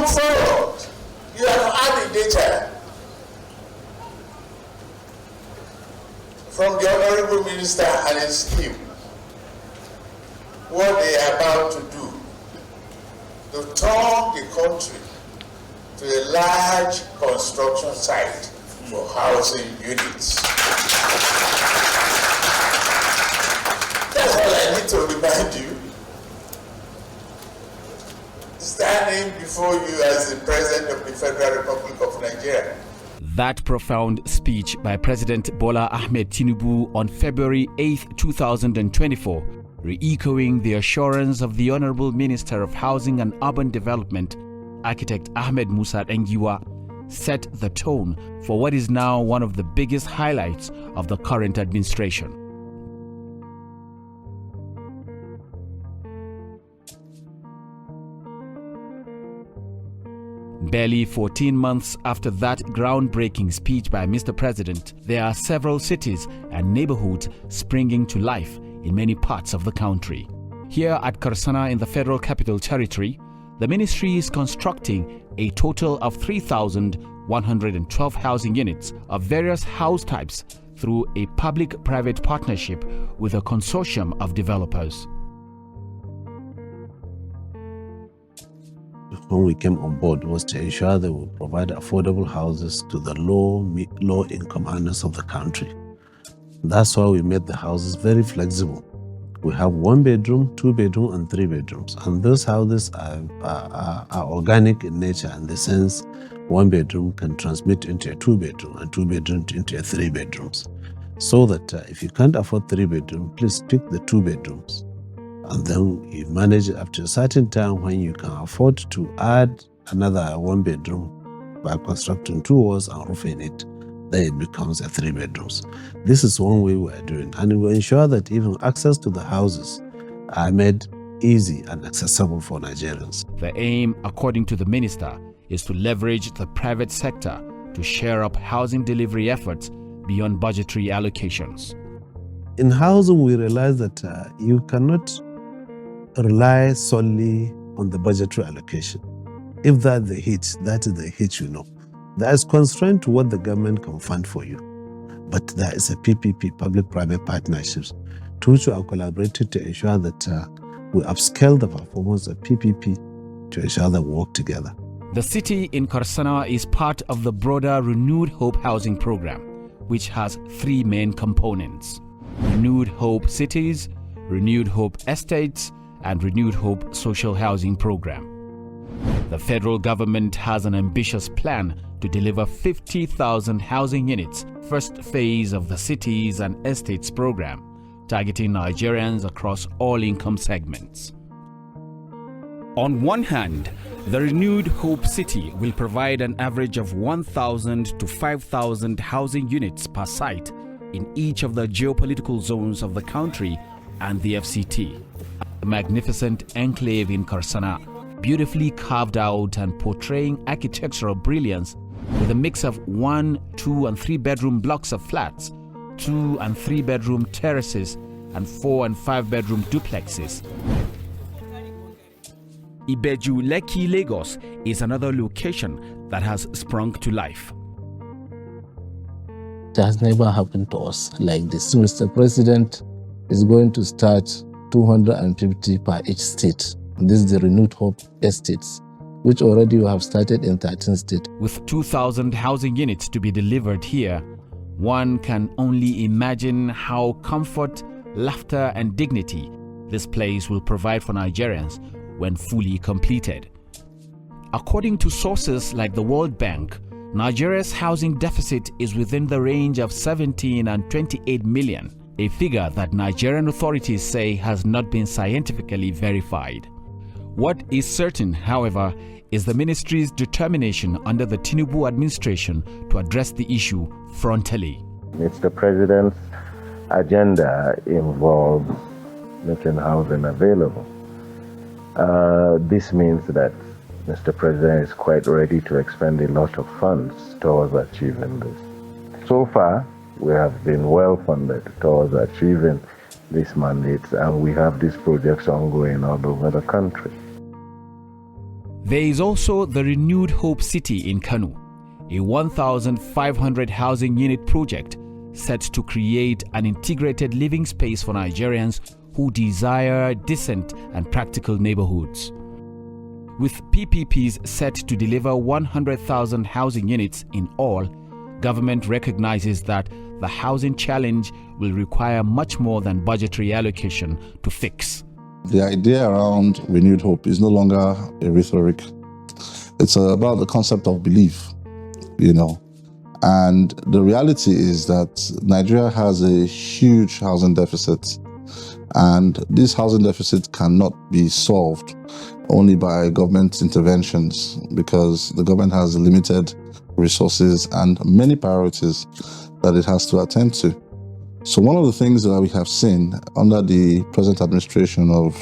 come forward. You have had the data from the Honorable Minister and his team, what they are about to do to turn the country to a large construction site for housing units. That's all I need to remind you. Standing before you as the President of the Federal Republic of Nigeria. That profound speech by President Bola Ahmed Tinubu on February 8, 2024, re-echoing the assurance of the Honorable Minister of Housing and Urban Development, Architect Ahmed Musa Engiwa, set the tone for what is now one of the biggest highlights of the current administration. Barely 14 months after that groundbreaking speech by Mr. President, there are several cities and neighborhoods springing to life in many parts of the country. Here at Karsana in the Federal Capital Territory, the ministry is constructing a total of 3,112 housing units of various house types through a public-private partnership with a consortium of developers. When we came on board was to ensure they will provide affordable houses to the low-income earners of the country. That's why we made the houses very flexible. We have 1 bedroom, 2 bedroom, and 3 bedrooms. And those houses are organic in nature, in the sense 1 bedroom can transmit into a 2 bedroom and 2 bedrooms into a 3 bedrooms. So that if you can't afford 3 bedroom, please pick the 2 bedrooms. And then you manage it up to a certain time when you can afford to add another 1 bedroom by constructing 2 walls and roofing it. Then it becomes a 3 bedrooms. This is one way we are doing, and we ensure that even access to the houses are made easy and accessible for Nigerians. The aim, according to the minister, is to leverage the private sector to share up housing delivery efforts beyond budgetary allocations. In housing, we realize that you cannot rely solely on the budgetary allocation. If that's the hitch, that is the hitch, you know. There is constraint to what the government can fund for you. But there is a PPP, public-private partnerships, to which we are collaborating to ensure that we upscale the performance of PPP to ensure that we work together. The city in Karsana is part of the broader Renewed Hope housing program, which has 3 main components: Renewed Hope Cities, Renewed Hope Estates, and Renewed Hope Social Housing Program. The federal government has an ambitious plan to deliver 50,000 housing units, first phase of the Cities and Estates program, targeting Nigerians across all income segments. On one hand, the Renewed Hope City will provide an average of 1,000 to 5,000 housing units per site in each of the geopolitical zones of the country and the FCT. A magnificent enclave in Karsana, beautifully carved out and portraying architectural brilliance with a mix of 1, 2, and 3 bedroom blocks of flats, 2 and 3 bedroom terraces, and 4 and 5 bedroom duplexes. Ibeju Lekki, Lagos is another location that has sprung to life. It has never happened to us like this. Mr. President is going to start 250 per each state. This is the Renewed Hope Estates, which already we have started in 13 states. With 2,000 housing units to be delivered here, one can only imagine how comfort, laughter, and dignity this place will provide for Nigerians when fully completed. According to sources like the World Bank, Nigeria's housing deficit is within the range of 17 and 28 million, a figure that Nigerian authorities say has not been scientifically verified. What is certain, however, is the ministry's determination under the Tinubu administration to address the issue frontally. Mr. President's agenda involves making housing available. This means that Mr. President is quite ready to expend a lot of funds towards achieving this. So far, we have been well funded towards achieving these mandates, and we have these projects ongoing all over the country. There is also the Renewed Hope City in Kano, a 1,500 housing unit project set to create an integrated living space for Nigerians who desire decent and practical neighborhoods. With PPPs set to deliver 100,000 housing units in all, government recognizes that the housing challenge will require much more than budgetary allocation to fix. The idea around renewed hope is no longer a rhetoric. It's about the concept of belief, And the reality is that Nigeria has a huge housing deficit. And this housing deficit cannot be solved only by government interventions, because the government has limited resources and many priorities that it has to attend to. So one of the things that we have seen under the present administration of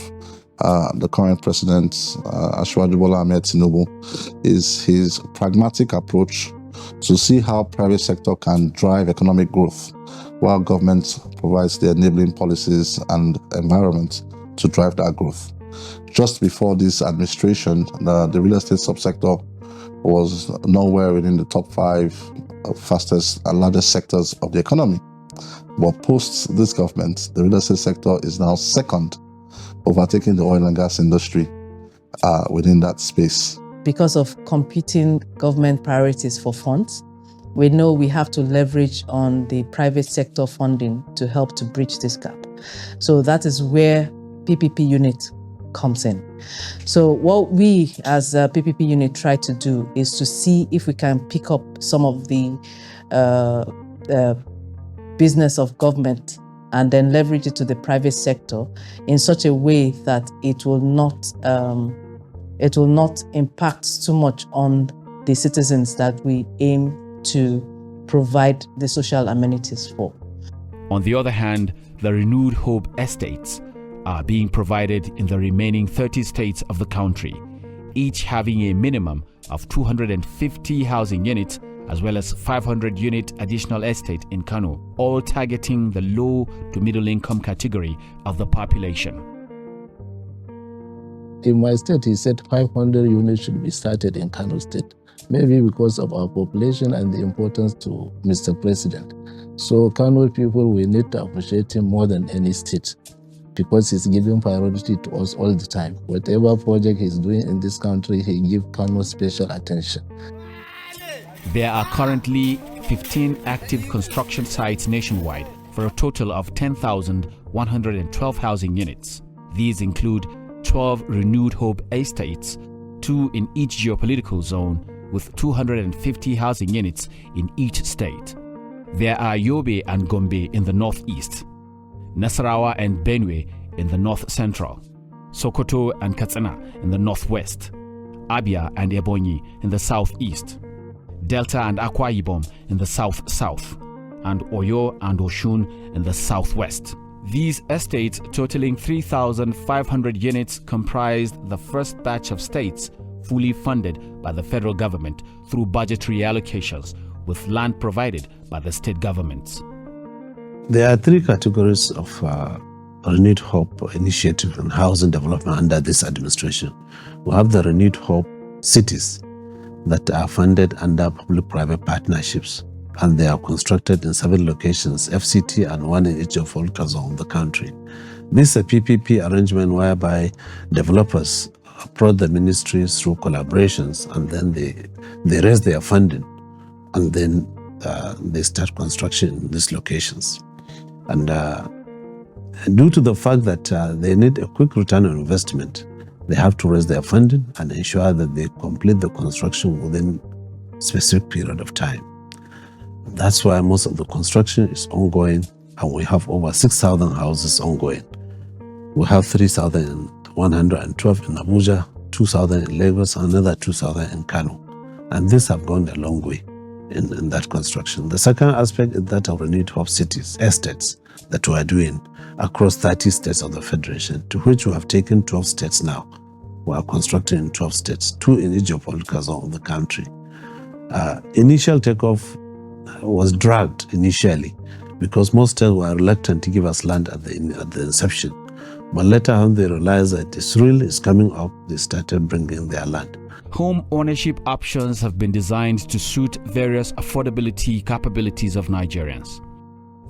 the current president, Asiwaju Bola Ahmed Tinubu, is his pragmatic approach to see how private sector can drive economic growth while government provides the enabling policies and environment to drive that growth. Just before this administration, the real estate subsector was nowhere within the top 5 fastest and largest sectors of the economy. But post this government, the real estate sector is now second, overtaking the oil and gas industry within that space. Because of competing government priorities for funds, we know we have to leverage on the private sector funding to help to bridge this gap. So that is where PPP unit comes in. So what we as a PPP unit try to do is to see if we can pick up some of the business of government and then leverage it to the private sector in such a way that it will not impact too much on the citizens that we aim to provide the social amenities for. On the other hand, the Renewed Hope estates are being provided in the remaining 30 states of the country, each having a minimum of 250 housing units as well as 500-unit additional estate in Kano, all targeting the low to middle income category of the population. In my state, he said 500 units should be started in Kano State, maybe because of our population and the importance to Mr. President. So Kano people, we need to appreciate him more than any state, because he's giving priority to us all the time. Whatever project he's doing in this country, he gives Kano special attention. There are currently 15 active construction sites nationwide for a total of 10,112 housing units. These include 12 Renewed Hope estates, 2 in each geopolitical zone, with 250 housing units in each state. There are Yobe and Gombe in the northeast, Nasarawa and Benue in the north central, Sokoto and Katsina in the northwest, Abia and Ebonyi in the southeast, Delta and Akwa Ibom in the south-south, and Oyo and Oshun in the southwest. These estates, totaling 3,500 units, comprised the first batch of states fully funded by the federal government through budgetary allocations, with land provided by the state governments. There are 3 categories of Renewed Hope initiative and housing development under this administration. We have the Renewed Hope cities that are funded under public-private partnerships, and they are constructed in 7 locations, FCT, and 1 in each of all zones of the country. This is a PPP arrangement whereby developers approach the ministries through collaborations, and then they raise their funding, and then they start construction in these locations. And due to the fact that they need a quick return on investment, they have to raise their funding and ensure that they complete the construction within a specific period of time. That's why most of the construction is ongoing, and we have over 6,000 houses ongoing. We have 3,112 in Abuja, 2,000 in Lagos, and another 2,000 in Kano. And these have gone a long way in that construction. The second aspect is that of Renewed Hope cities, estates, that we are doing across 30 states of the Federation, to which we have taken 12 states now. We are constructing in 12 states, 2 in each geopolitical zone of the country. Initial takeoff was dragged initially because most states were reluctant to give us land at the inception. But later on, they realized that Israel is coming up, they started bringing their land. Home ownership options have been designed to suit various affordability capabilities of Nigerians.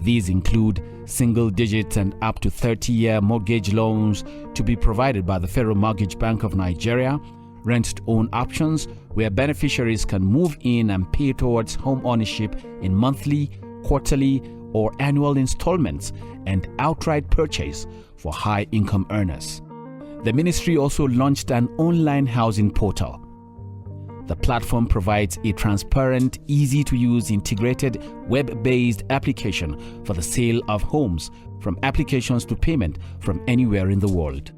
These include single-digit and up to 30-year mortgage loans to be provided by the Federal Mortgage Bank of Nigeria, rent-to-own options where beneficiaries can move in and pay towards home ownership in monthly, quarterly, or annual installments, and outright purchase for high-income earners. The ministry also launched an online housing portal. The platform provides a transparent, easy-to-use, integrated, web-based application for the sale of homes, from applications to payment from anywhere in the world.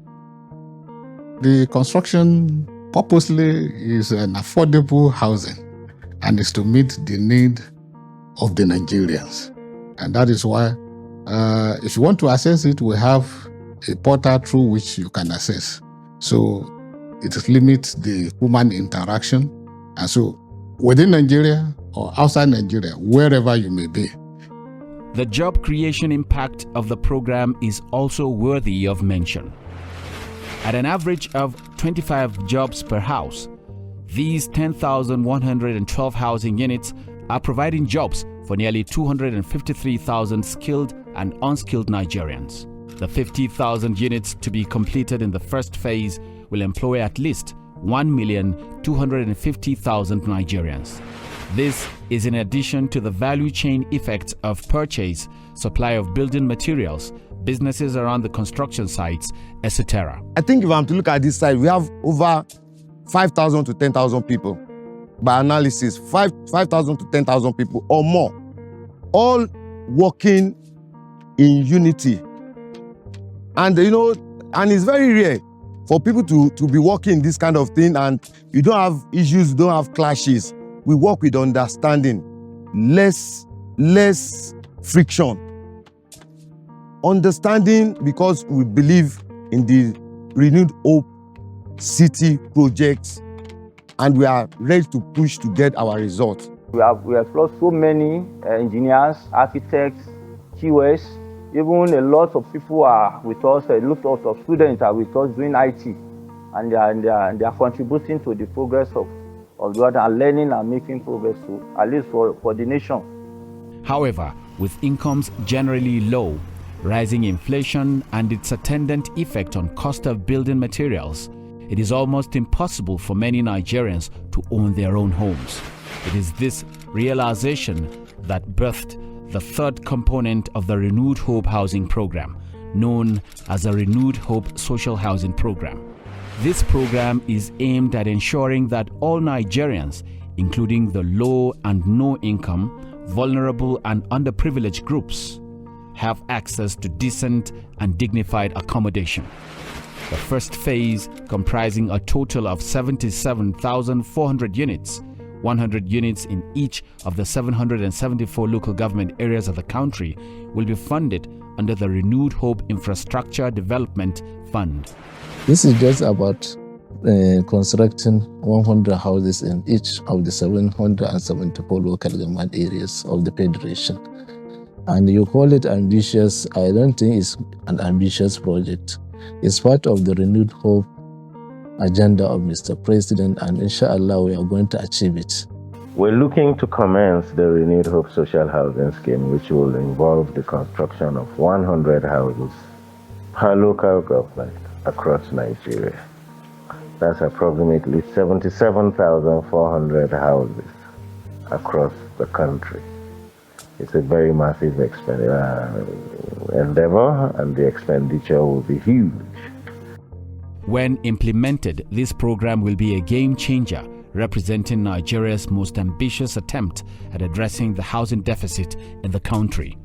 The construction purposely is an affordable housing and is to meet the need of the Nigerians. And that is why, if you want to access it, we have a portal through which you can access. So it limits the human interaction. And so within Nigeria or outside Nigeria, wherever you may be. The job creation impact of the program is also worthy of mention. At an average of 25 jobs per house, these 10,112 housing units are providing jobs for nearly 253,000 skilled and unskilled Nigerians. The 50,000 units to be completed in the first phase will employ at least 1,250,000 Nigerians. This is in addition to the value chain effects of purchase, supply of building materials, businesses around the construction sites, etc. I think if I'm to look at this side, we have over 5,000 to 10,000 people. By analysis, 5,000 to 10,000 people or more, all working in unity. And and it's very rare for people to be working this kind of thing, and you don't have issues, you don't have clashes. We work with understanding, less friction. Understanding, because we believe in the Renewed Hope City projects, and we are ready to push to get our results. We have lost so many engineers, architects, QS. Even a lot of people are with us, a lot of students are with us doing IT, and they are contributing to the progress of the world and learning and making progress, too, at least for the nation. However, with incomes generally low, rising inflation and its attendant effect on cost of building materials, it is almost impossible for many Nigerians to own their own homes. It is this realization that birthed the third component of the Renewed Hope Housing Program, known as the Renewed Hope Social Housing Program. This program is aimed at ensuring that all Nigerians, including the low and no income, vulnerable and underprivileged groups, have access to decent and dignified accommodation. The first phase, comprising a total of 77,400 units, 100 units in each of the 774 local government areas of the country, will be funded under the Renewed Hope Infrastructure Development Fund. This is just about constructing 100 houses in each of the 774 local government areas of the Federation. And you call it ambitious. I don't think it's an ambitious project. It's part of the Renewed Hope agenda of Mr. President, and inshallah we are going to achieve it. We're looking to commence the Renewed Hope Social Housing Scheme, which will involve the construction of 100 houses per local government across Nigeria. That's approximately 77,400 houses across the country. It's a very massive endeavor, and the expenditure will be huge. When implemented, this program will be a game changer, representing Nigeria's most ambitious attempt at addressing the housing deficit in the country.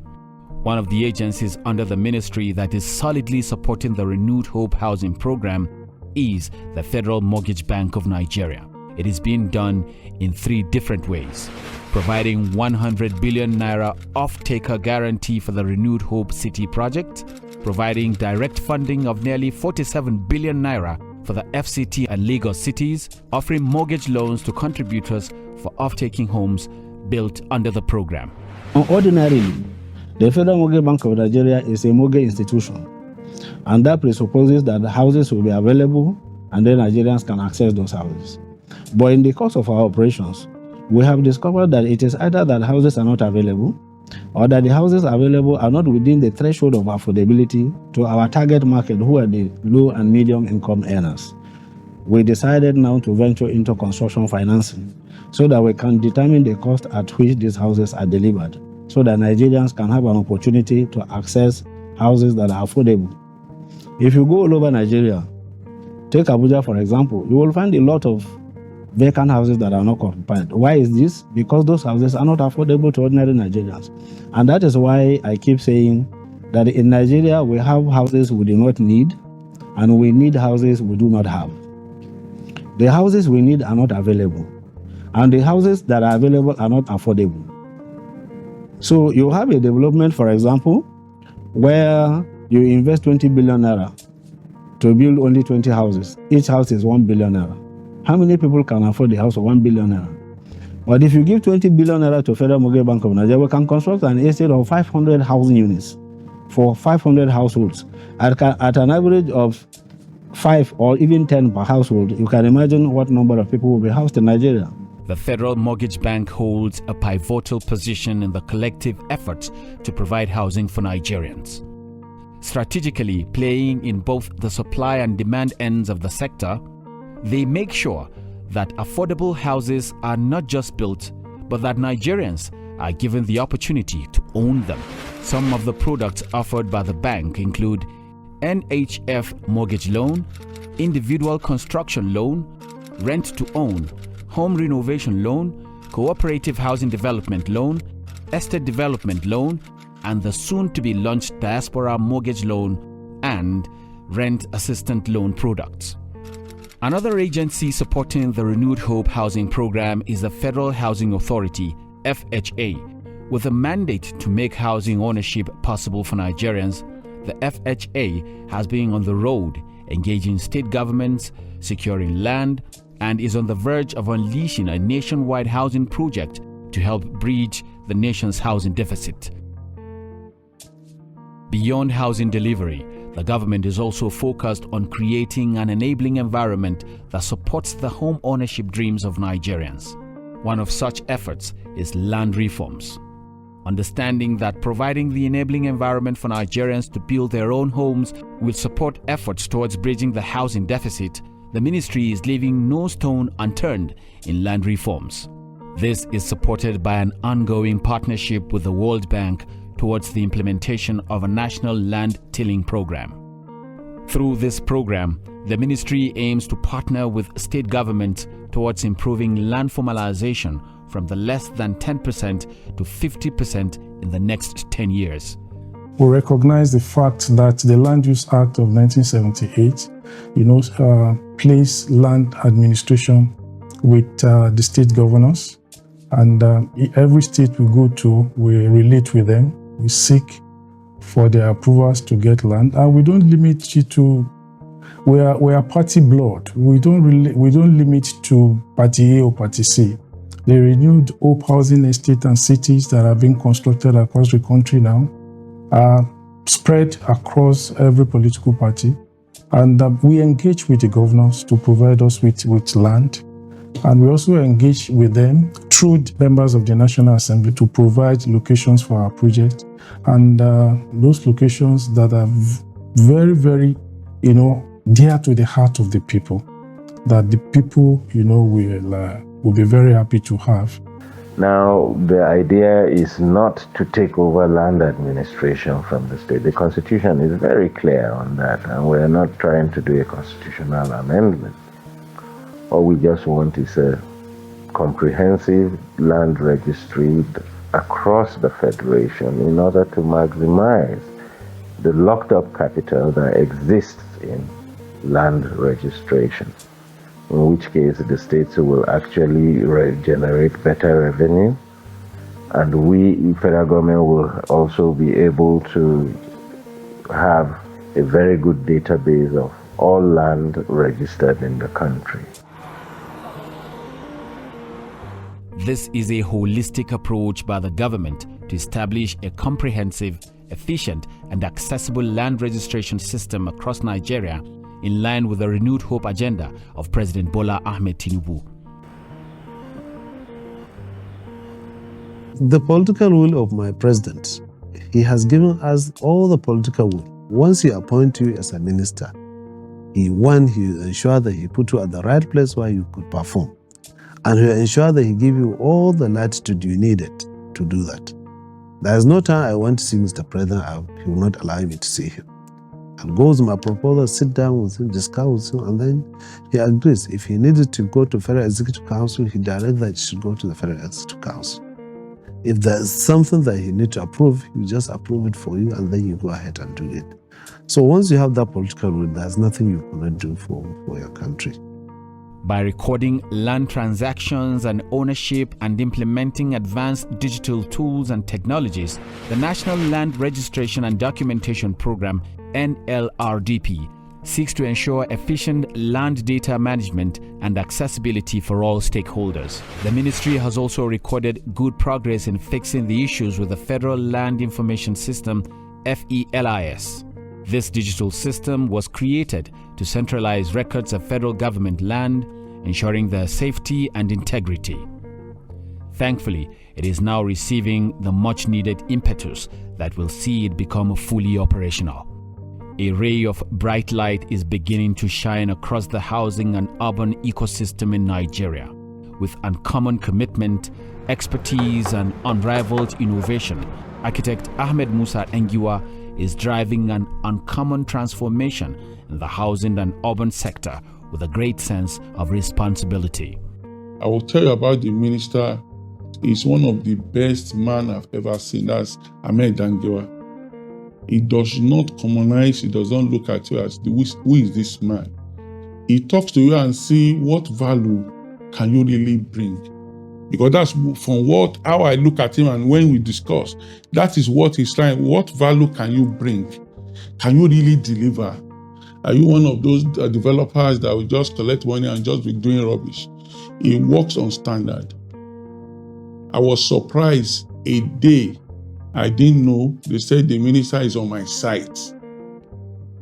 One of the agencies under the ministry that is solidly supporting the Renewed Hope Housing Program is the Federal Mortgage Bank of Nigeria. It is being done in 3 different ways: providing 100 billion naira off-taker guarantee for the Renewed Hope City project, providing direct funding of nearly 47 billion naira for the FCT and Lagos cities, offering mortgage loans to contributors for off-taking homes built under the program. Ordinarily, the Federal Mortgage Bank of Nigeria is a mortgage institution, and that presupposes that the houses will be available and then Nigerians can access those houses. But in the course of our operations, we have discovered that it is either that houses are not available or that the houses available are not within the threshold of affordability to our target market, who are the low and medium income earners. We decided now to venture into construction financing so that we can determine the cost at which these houses are delivered, so that Nigerians can have an opportunity to access houses that are affordable. If you go all over Nigeria, take Abuja for example, you will find a lot of vacant houses that are not occupied. Why is this? Because those houses are not affordable to ordinary Nigerians. And that is why I keep saying that in Nigeria, we have houses we do not need, and we need houses we do not have. The houses we need are not available, and the houses that are available are not affordable. So you have a development, for example, where you invest 20 billion naira to build only 20 houses. Each house is 1 billion naira. How many people can afford the house of 1 billion naira? But if you give 20 billion naira to Federal Mortgage Bank of Nigeria, we can construct an estate of 500 housing units for 500 households at an average of 5 or even 10 per household. You can imagine what number of people will be housed in Nigeria. The Federal Mortgage Bank holds a pivotal position in the collective efforts to provide housing for Nigerians. Strategically playing in both the supply and demand ends of the sector, they make sure that affordable houses are not just built, but that Nigerians are given the opportunity to own them. Some of the products offered by the bank include NHF mortgage loan, individual construction loan, rent to own, home renovation loan, cooperative housing development loan, estate development loan, and the soon-to-be launched diaspora mortgage loan and rent assistant loan products. Another agency supporting the Renewed Hope housing program is the Federal Housing Authority, FHA. With a mandate to make housing ownership possible for Nigerians, the FHA has been on the road, engaging state governments, securing land, and is on the verge of unleashing a nationwide housing project to help bridge the nation's housing deficit. Beyond housing delivery, the government is also focused on creating an enabling environment that supports the home ownership dreams of Nigerians. One of such efforts is land reforms. Understanding that providing the enabling environment for Nigerians to build their own homes will support efforts towards bridging the housing deficit, the ministry is leaving no stone unturned in land reforms. This is supported by an ongoing partnership with the World Bank towards the implementation of a national land tilling program. Through this program, the ministry aims to partner with state governments towards improving land formalization from the less than 10% to 50% in the next 10 years. We recognize the fact that the Land Use Act of 1978, placed land administration with the state governors, and every state we go to, we relate with them. We seek for their approvals to get land, and we don't limit it to. We are party blood. We don't limit to party A or party C. The Renewed Hope housing estate and cities that are being constructed across the country now are spread across every political party, and we engage with the governors to provide us with land. And we also engage with them through members of the National Assembly to provide locations for our project. And those locations that are very, very, dear to the heart of the people, that the people, will be very happy to have. Now, the idea is not to take over land administration from the state. The Constitution is very clear on that, and we're not trying to do a constitutional amendment. All we just want is a comprehensive land registry across the Federation in order to maximize the locked up capital that exists in land registration, in which case the states will actually generate better revenue, and we, federal government, will also be able to have a very good database of all land registered in the country. This is a holistic approach by the government to establish a comprehensive, efficient, and accessible land registration system across Nigeria, in line with the Renewed Hope agenda of President Bola Ahmed Tinubu. The political will of my president, he has given us all the political will. Once he appoints you as a minister, he ensure that he put you at the right place where you could perform. And he ensure that he give you all the latitude you needed to do that. There is no time I want to see Mr. President, he will not allow me to see him. I'll go with my proposal, sit down with him, discuss with him, and then he agrees. If he needed to go to Federal Executive Council, he directs that he should go to the Federal Executive Council. If there's something that he needs to approve, he just approve it for you, and then you go ahead and do it. So once you have that political will, there's nothing you cannot do for your country. By recording land transactions and ownership and implementing advanced digital tools and technologies, the National Land Registration and Documentation Program, NLRDP, seeks to ensure efficient land data management and accessibility for all stakeholders. The ministry has also recorded good progress in fixing the issues with the Federal Land Information System, FELIS. This digital system was created to centralize records of federal government land, ensuring their safety and integrity. Thankfully, it is now receiving the much-needed impetus that will see it become fully operational. A ray of bright light is beginning to shine across the housing and urban ecosystem in Nigeria. With uncommon commitment, expertise, and unrivaled innovation, architect Ahmed Musa Engiwa is driving an uncommon transformation in the housing and urban sector with a great sense of responsibility. I will tell you about the minister. He's one of the best men I've ever seen. That's Ahmed Engiwa. He does not commonize. He does not look at you as who is this man. He talks to you and see what value can you really bring. Because that's from how I look at him and when we discuss, that is what he's trying. What value can you bring? Can you really deliver? Are you one of those developers that will just collect money and just be doing rubbish? He works on standard. I was surprised a day I didn't know. They said the minister is on my site.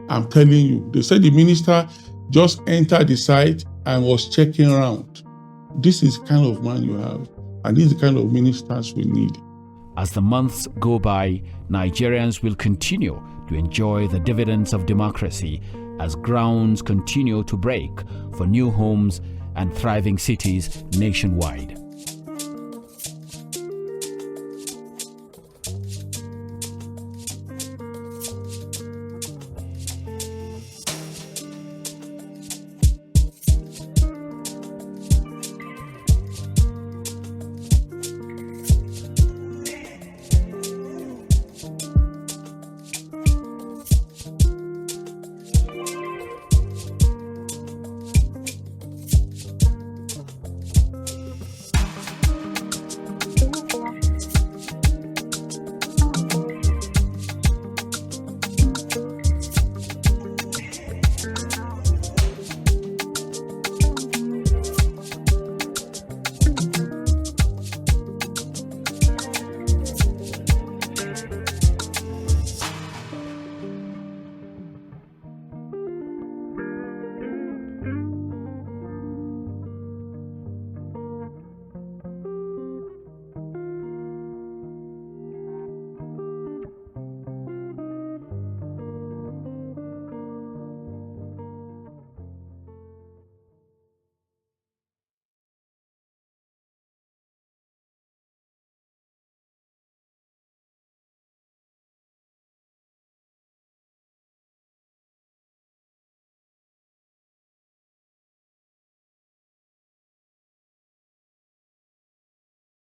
I'm telling you, they said the minister just entered the site and was checking around. This is the kind of man you have, and this is the kind of ministers we need. As the months go by, Nigerians will continue to enjoy the dividends of democracy as grounds continue to break for new homes and thriving cities nationwide.